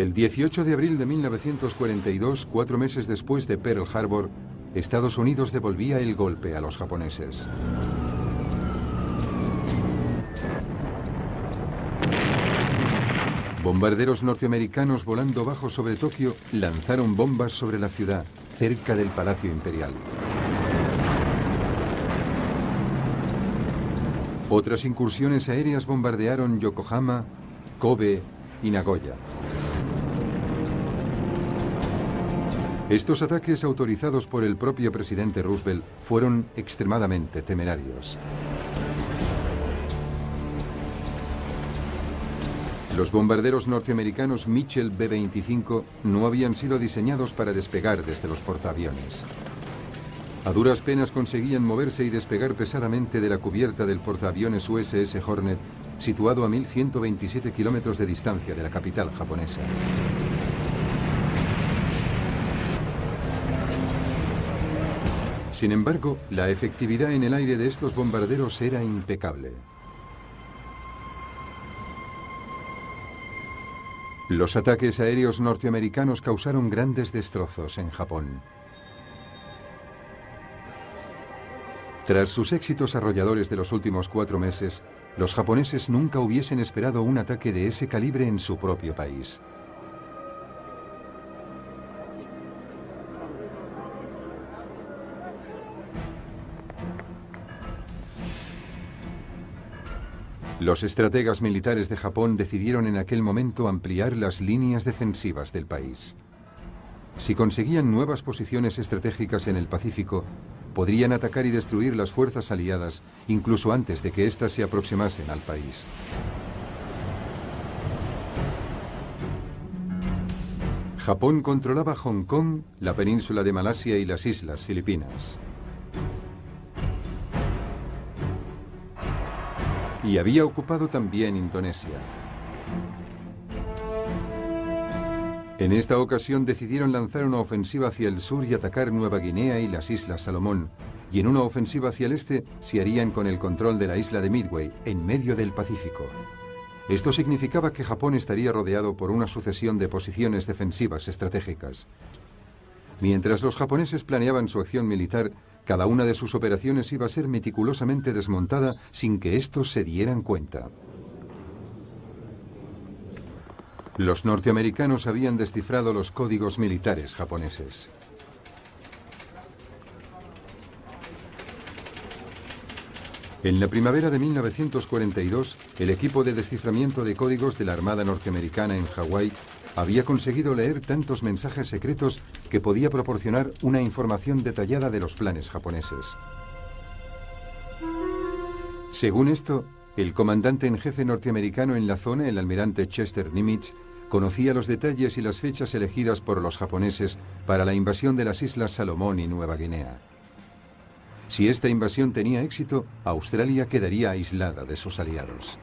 El 18 de abril de 1942, 4 meses después de Pearl Harbor, Estados Unidos devolvía el golpe a los japoneses. Bombarderos norteamericanos volando bajo sobre Tokio lanzaron bombas sobre la ciudad, cerca del Palacio Imperial. Otras incursiones aéreas bombardearon Yokohama, Kobe y Nagoya. Estos ataques, autorizados por el propio presidente Roosevelt, fueron extremadamente temerarios. Los bombarderos norteamericanos Mitchell B-25 no habían sido diseñados para despegar desde los portaaviones. A duras penas conseguían moverse y despegar pesadamente de la cubierta del portaaviones USS Hornet, situado a 1127 kilómetros de distancia de la capital japonesa. Sin embargo, la efectividad en el aire de estos bombarderos era impecable. Los ataques aéreos norteamericanos causaron grandes destrozos en Japón. Tras sus éxitos arrolladores de los últimos 4 meses, los japoneses nunca hubiesen esperado un ataque de ese calibre en su propio país. Los estrategas militares de Japón decidieron en aquel momento ampliar las líneas defensivas del país. Si conseguían nuevas posiciones estratégicas en el Pacífico, podrían atacar y destruir las fuerzas aliadas incluso antes de que éstas se aproximasen al país. Japón controlaba Hong Kong, la península de Malasia y las islas Filipinas. Y había ocupado también Indonesia. En esta ocasión decidieron lanzar una ofensiva hacia el sur y atacar Nueva Guinea y las Islas Salomón, y en una ofensiva hacia el este se harían con el control de la isla de Midway, en medio del Pacífico. Esto significaba que Japón estaría rodeado por una sucesión de posiciones defensivas estratégicas. Mientras los japoneses planeaban su acción militar, cada una de sus operaciones iba a ser meticulosamente desmontada sin que estos se dieran cuenta. Los norteamericanos habían descifrado los códigos militares japoneses. En la primavera de 1942, el equipo de desciframiento de códigos de la Armada norteamericana en Hawái había conseguido leer tantos mensajes secretos que podía proporcionar una información detallada de los planes japoneses. Según esto, el comandante en jefe norteamericano en la zona, el almirante Chester Nimitz, conocía los detalles y las fechas elegidas por los japoneses para la invasión de las Islas Salomón y Nueva Guinea. Si esta invasión tenía éxito, Australia quedaría aislada de sus aliados.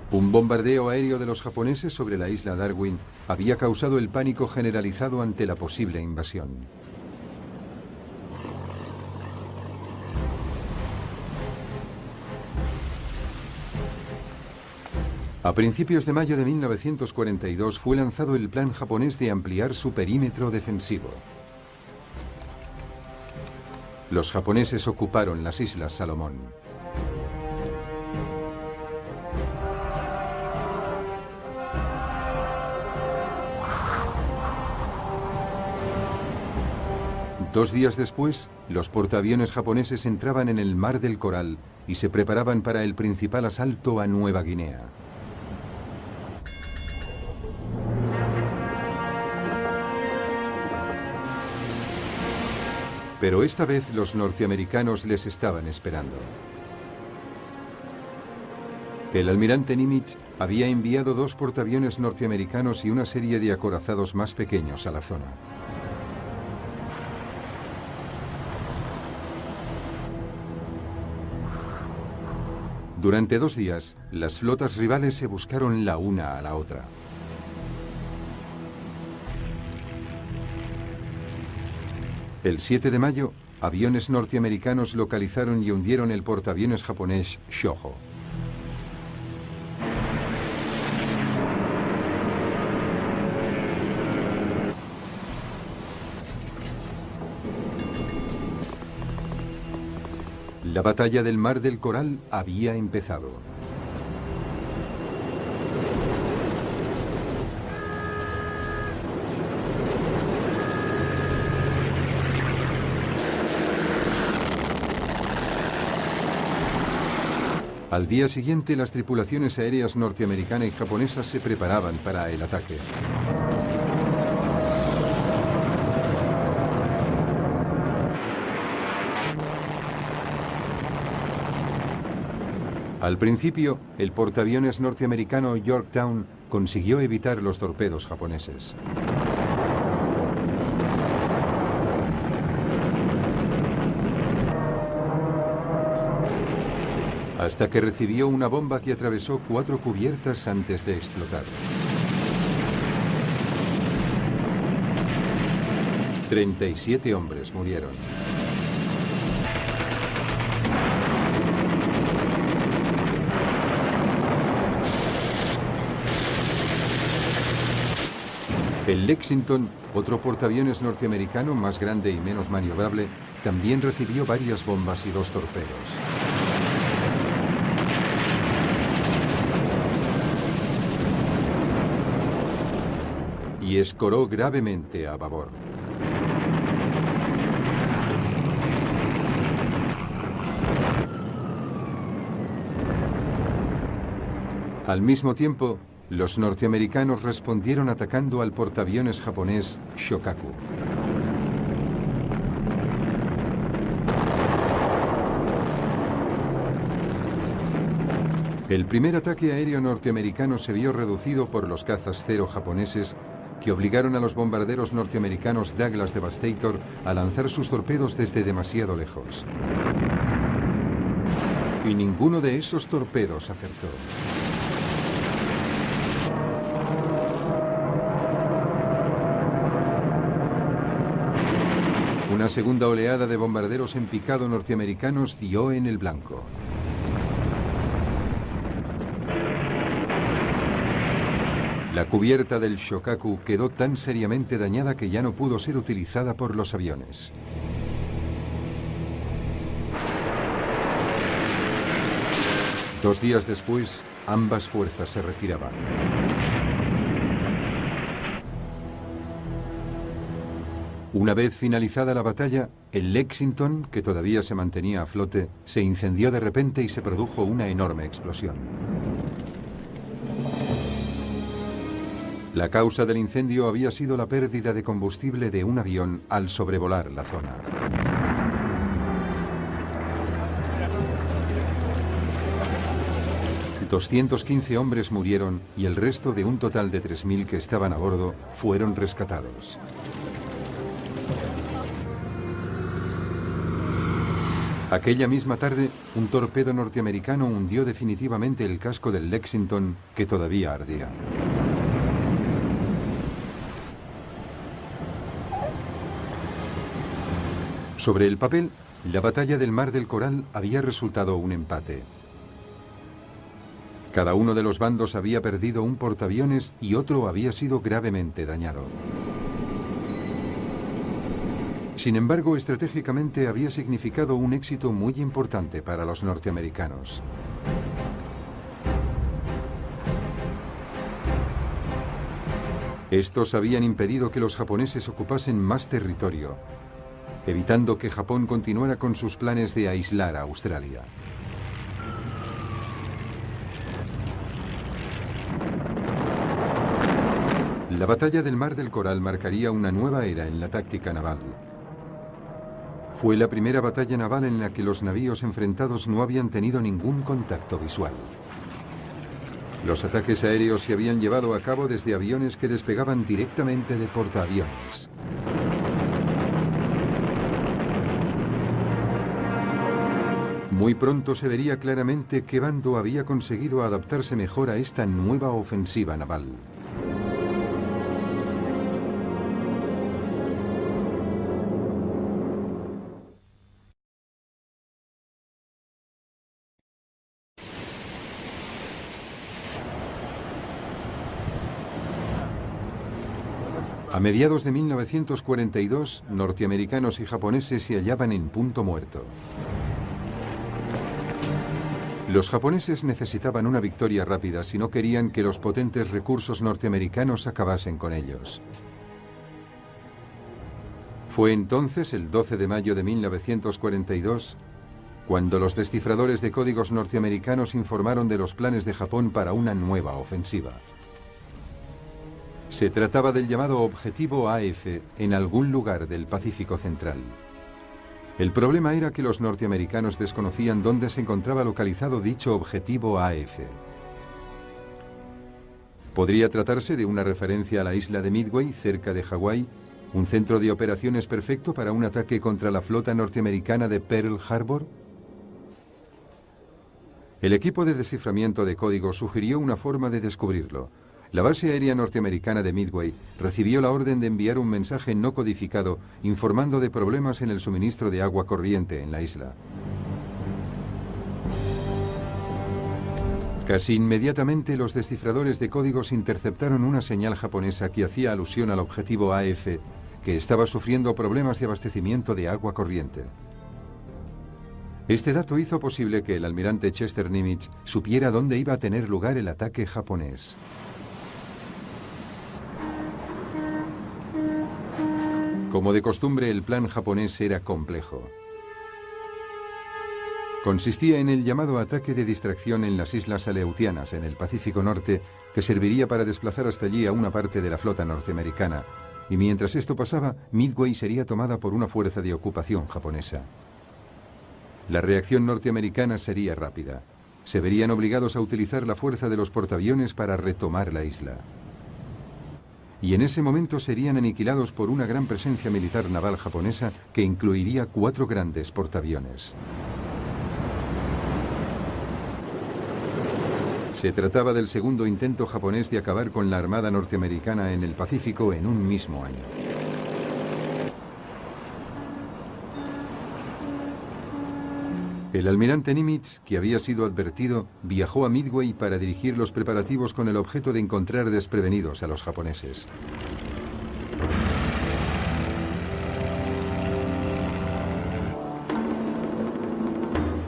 Un bombardeo aéreo de los japoneses sobre la isla Darwin había causado el pánico generalizado ante la posible invasión. A principios de mayo de 1942 fue lanzado el plan japonés de ampliar su perímetro defensivo. Los japoneses ocuparon las Islas Salomón. Dos días después, los portaaviones japoneses entraban en el Mar del Coral y se preparaban para el principal asalto a Nueva Guinea. Pero esta vez los norteamericanos les estaban esperando. El almirante Nimitz había enviado 2 portaaviones norteamericanos y una serie de acorazados más pequeños a la zona. Durante 2 días, las flotas rivales se buscaron la una a la otra. El 7 de mayo, aviones norteamericanos localizaron y hundieron el portaaviones japonés Shōho. La batalla del Mar del Coral había empezado. Al día siguiente, las tripulaciones aéreas norteamericana y japonesa se preparaban para el ataque. Al principio, el portaaviones norteamericano Yorktown consiguió evitar los torpedos japoneses. Hasta que recibió una bomba que atravesó 4 cubiertas antes de explotar. 37 hombres murieron. El Lexington, otro portaaviones norteamericano más grande y menos maniobrable, también recibió varias bombas y 2 torpedos. Y escoró gravemente a babor. Al mismo tiempo, los norteamericanos respondieron atacando al portaaviones japonés Shokaku. El primer ataque aéreo norteamericano se vio reducido por los cazas Zero japoneses, que obligaron a los bombarderos norteamericanos Douglas Devastator a lanzar sus torpedos desde demasiado lejos. Y ninguno de esos torpedos acertó. Una segunda oleada de bombarderos en picado norteamericanos dio en el blanco. La cubierta del Shokaku quedó tan seriamente dañada que ya no pudo ser utilizada por los aviones. Dos días después, ambas fuerzas se retiraban. Una vez finalizada la batalla, el Lexington, que todavía se mantenía a flote, se incendió de repente y se produjo una enorme explosión. La causa del incendio había sido la pérdida de combustible de un avión al sobrevolar la zona. $215 hombres murieron y el resto de un total de 3.000 que estaban a bordo fueron rescatados. Aquella misma tarde, un torpedo norteamericano hundió definitivamente el casco del Lexington, que todavía ardía. Sobre el papel, la batalla del Mar del Coral había resultado un empate. Cada uno de los bandos había perdido un portaaviones y otro había sido gravemente dañado. Sin embargo, estratégicamente había significado un éxito muy importante para los norteamericanos. Estos habían impedido que los japoneses ocupasen más territorio, evitando que Japón continuara con sus planes de aislar a Australia. La batalla del Mar del Coral marcaría una nueva era en la táctica naval. Fue la primera batalla naval en la que los navíos enfrentados no habían tenido ningún contacto visual. Los ataques aéreos se habían llevado a cabo desde aviones que despegaban directamente de portaaviones. Muy pronto se vería claramente qué bando había conseguido adaptarse mejor a esta nueva ofensiva naval. A mediados de 1942, norteamericanos y japoneses se hallaban en punto muerto. Los japoneses necesitaban una victoria rápida si no querían que los potentes recursos norteamericanos acabasen con ellos. Fue entonces, el 12 de mayo de 1942, cuando los descifradores de códigos norteamericanos informaron de los planes de Japón para una nueva ofensiva. Se trataba del llamado Objetivo AF en algún lugar del Pacífico Central. El problema era que los norteamericanos desconocían dónde se encontraba localizado dicho Objetivo AF. Podría tratarse de una referencia a la isla de Midway, cerca de Hawái, un centro de operaciones perfecto para un ataque contra la flota norteamericana de Pearl Harbor. El equipo de desciframiento de códigos sugirió una forma de descubrirlo. La base aérea norteamericana de Midway recibió la orden de enviar un mensaje no codificado informando de problemas en el suministro de agua corriente en la isla. Casi inmediatamente los descifradores de códigos interceptaron una señal japonesa que hacía alusión al objetivo AF, que estaba sufriendo problemas de abastecimiento de agua corriente. Este dato hizo posible que el almirante Chester Nimitz supiera dónde iba a tener lugar el ataque japonés. Como de costumbre, el plan japonés era complejo. Consistía en el llamado ataque de distracción en las Islas Aleutianas, en el Pacífico Norte, que serviría para desplazar hasta allí a una parte de la flota norteamericana. Y mientras esto pasaba, Midway sería tomada por una fuerza de ocupación japonesa. La reacción norteamericana sería rápida. Se verían obligados a utilizar la fuerza de los portaaviones para retomar la isla. Y en ese momento serían aniquilados por una gran presencia militar naval japonesa que incluiría 4 grandes portaaviones. Se trataba del segundo intento japonés de acabar con la armada norteamericana en el Pacífico en un mismo año. El almirante Nimitz, que había sido advertido, viajó a Midway para dirigir los preparativos con el objeto de encontrar desprevenidos a los japoneses.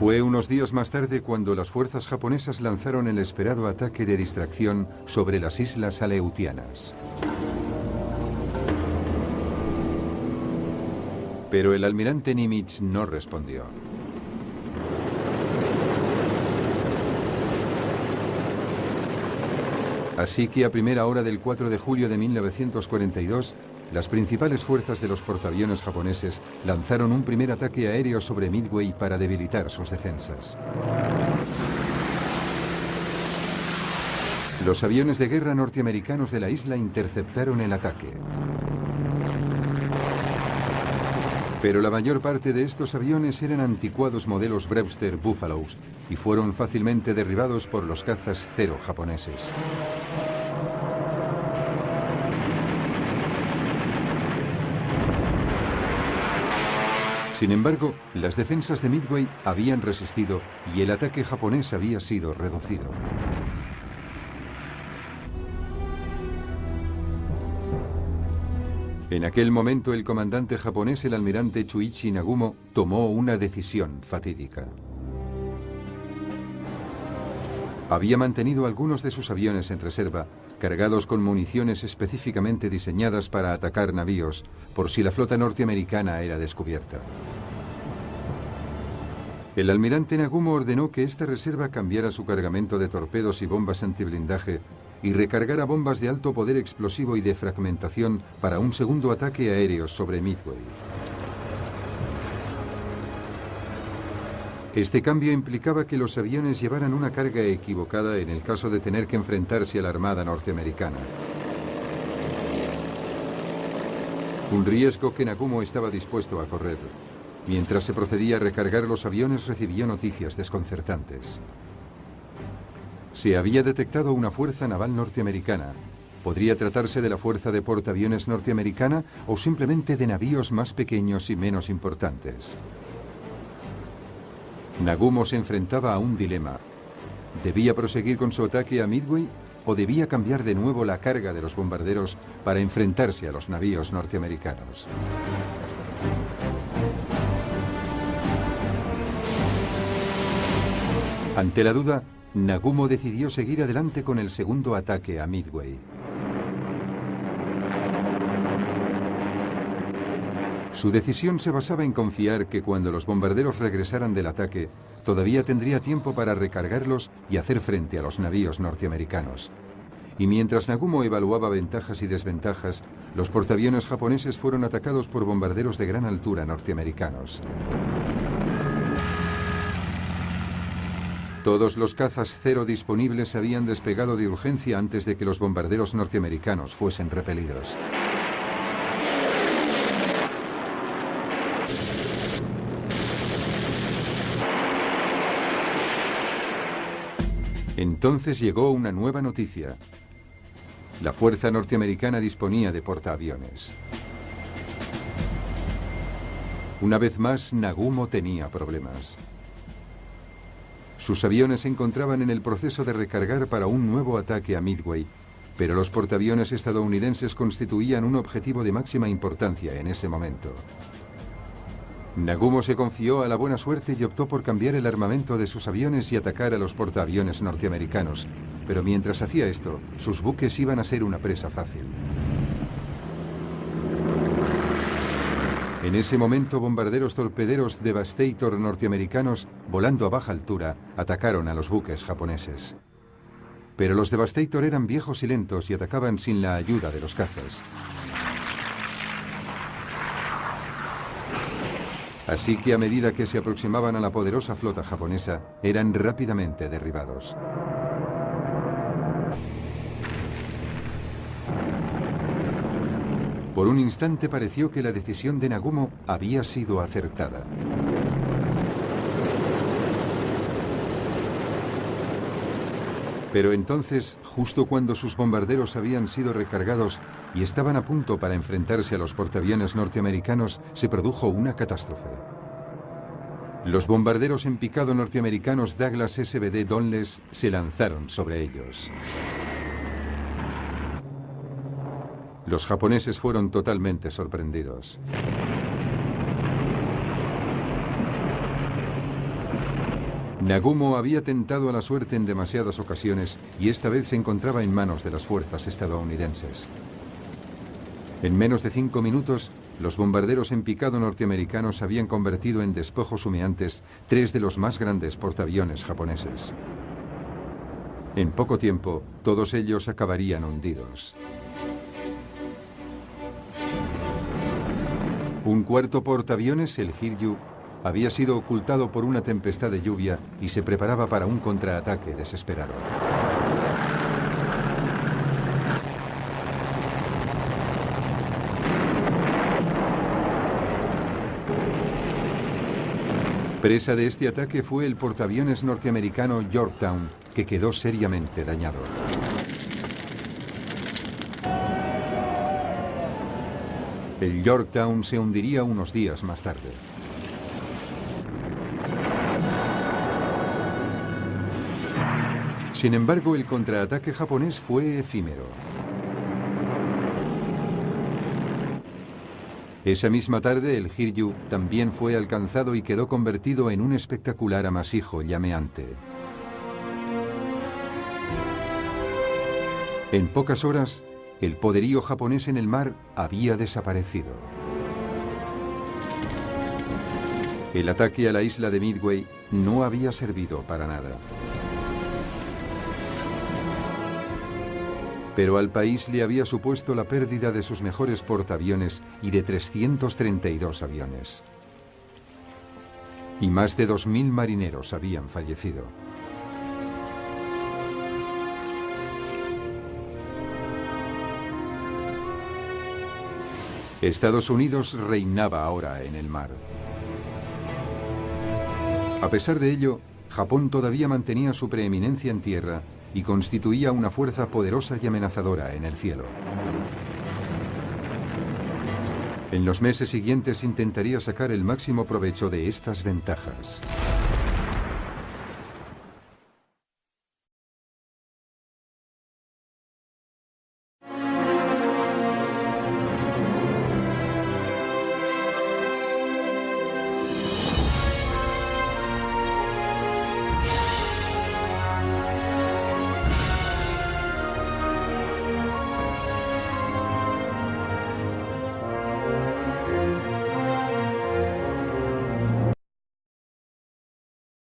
Fue unos días más tarde cuando las fuerzas japonesas lanzaron el esperado ataque de distracción sobre las Islas Aleutianas. Pero el almirante Nimitz no respondió. Así que a primera hora del 4 de julio de 1942, las principales fuerzas de los portaaviones japoneses lanzaron un primer ataque aéreo sobre Midway para debilitar sus defensas. Los aviones de guerra norteamericanos de la isla interceptaron el ataque. Pero la mayor parte de estos aviones eran anticuados modelos Brewster Buffaloes y fueron fácilmente derribados por los cazas Zero japoneses. Sin embargo, las defensas de Midway habían resistido y el ataque japonés había sido reducido. En aquel momento, el comandante japonés, el almirante Chuichi Nagumo, tomó una decisión fatídica. Había mantenido algunos de sus aviones en reserva, cargados con municiones específicamente diseñadas para atacar navíos, por si la flota norteamericana era descubierta. El almirante Nagumo ordenó que esta reserva cambiara su cargamento de torpedos y bombas antiblindaje y recargara bombas de alto poder explosivo y de fragmentación para un segundo ataque aéreo sobre Midway. Este cambio implicaba que los aviones llevaran una carga equivocada en el caso de tener que enfrentarse a la Armada norteamericana. Un riesgo que Nagumo estaba dispuesto a correr. Mientras se procedía a recargar los aviones, recibió noticias desconcertantes. Se había detectado una fuerza naval norteamericana. ¿Podría tratarse de la fuerza de portaaviones norteamericana o simplemente de navíos más pequeños y menos importantes? Nagumo se enfrentaba a un dilema. ¿Debía proseguir con su ataque a Midway o debía cambiar de nuevo la carga de los bombarderos para enfrentarse a los navíos norteamericanos? Ante la duda, Nagumo decidió seguir adelante con el segundo ataque a Midway. Su decisión se basaba en confiar que cuando los bombarderos regresaran del ataque, todavía tendría tiempo para recargarlos y hacer frente a los navíos norteamericanos. Y mientras Nagumo evaluaba ventajas y desventajas, los portaaviones japoneses fueron atacados por bombarderos de gran altura norteamericanos. Todos los cazas Cero disponibles habían despegado de urgencia antes de que los bombarderos norteamericanos fuesen repelidos. Entonces llegó una nueva noticia. La fuerza norteamericana disponía de portaaviones. Una vez más, Nagumo tenía problemas. Sus aviones se encontraban en el proceso de recargar para un nuevo ataque a Midway, pero los portaaviones estadounidenses constituían un objetivo de máxima importancia en ese momento. Nagumo se confió a la buena suerte y optó por cambiar el armamento de sus aviones y atacar a los portaaviones norteamericanos, pero mientras hacía esto, sus buques iban a ser una presa fácil. En ese momento, bombarderos torpederos Devastator norteamericanos, volando a baja altura, atacaron a los buques japoneses. Pero los Devastator eran viejos y lentos y atacaban sin la ayuda de los cazas. Así que a medida que se aproximaban a la poderosa flota japonesa, eran rápidamente derribados. Por un instante pareció que la decisión de Nagumo había sido acertada. Pero entonces, justo cuando sus bombarderos habían sido recargados y estaban a punto para enfrentarse a los portaaviones norteamericanos, se produjo una catástrofe. Los bombarderos en picado norteamericanos Douglas SBD Dauntless se lanzaron sobre ellos. Los japoneses fueron totalmente sorprendidos. Nagumo había tentado a la suerte en demasiadas ocasiones y esta vez se encontraba en manos de las fuerzas estadounidenses. En menos de 5 minutos, los bombarderos en picado norteamericanos habían convertido en despojos humeantes 3 de los más grandes portaaviones japoneses. En poco tiempo, todos ellos acabarían hundidos. Un cuarto portaaviones, el Hiryu, había sido ocultado por una tempestad de lluvia y se preparaba para un contraataque desesperado. Presa de este ataque fue el portaaviones norteamericano Yorktown, que quedó seriamente dañado. El Yorktown se hundiría unos días más tarde. Sin embargo, el contraataque japonés fue efímero. Esa misma tarde, el Hiryu también fue alcanzado y quedó convertido en un espectacular amasijo llameante. En pocas horas, el poderío japonés en el mar había desaparecido. El ataque a la isla de Midway no había servido para nada. Pero al país le había supuesto la pérdida de sus mejores portaaviones y de 332 aviones. Y más de 2000 marineros habían fallecido. Estados Unidos reinaba ahora en el mar. A pesar de ello, Japón todavía mantenía su preeminencia en tierra y constituía una fuerza poderosa y amenazadora en el cielo. En los meses siguientes intentaría sacar el máximo provecho de estas ventajas.